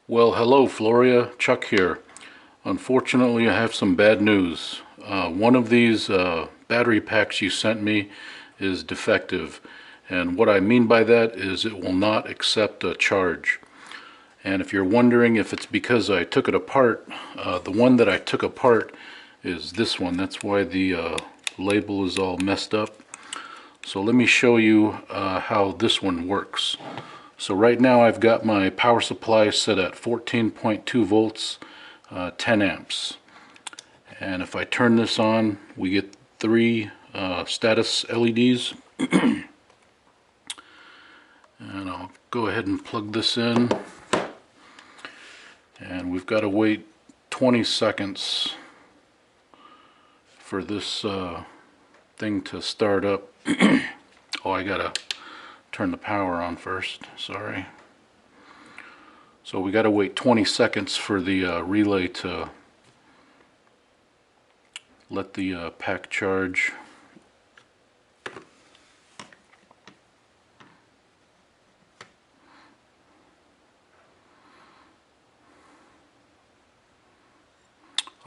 Well, hello Floria, Chuck here. Unfortunately, I have some bad news. One of these battery packs you sent me is defective, and what I mean by that is it will not accept a charge. And if you're wondering if it's because I took it apart, the one that I took apart is this one. That's why the label is all messed up. So let me show you how this one works. So right now I've got my power supply set at 14.2 volts, 10 amps. And if I turn this on, we get three status LEDs. And I'll go ahead and plug this in. And we've got to wait 20 seconds for this thing to start up. Oh, I gotta turn the power on first, sorry. So we gotta wait 20 seconds for the relay to let the pack charge.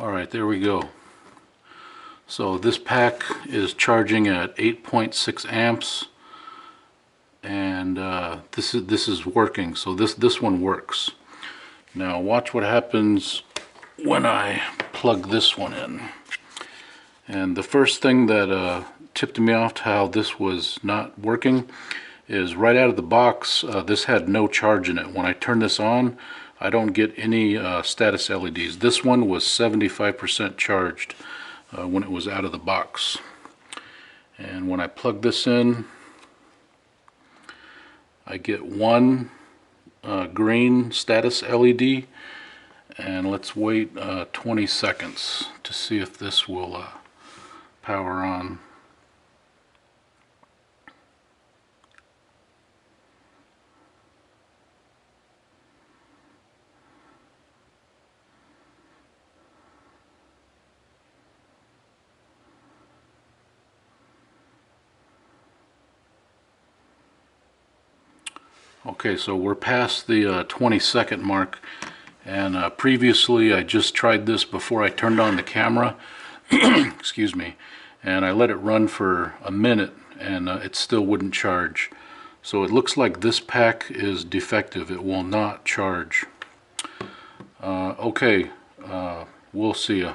Alright, there we go. So this pack is charging at 8.6 amps, and this is working. So this one works. Now watch what happens when I plug this one in. And the first thing that tipped me off to how this was not working is right out of the box, this had no charge in it. When I turn this on, I don't get any status LEDs. This one was 75% charged when it was out of the box. And when I plug this in, I get one green status LED, and let's wait 20 seconds to see if this will power on. Okay, so we're past the 20-second mark, and previously I just tried this before I turned on the camera. Excuse me. And I let it run for a minute, and it still wouldn't charge. So it looks like this pack is defective. It will not charge. Okay, we'll see ya.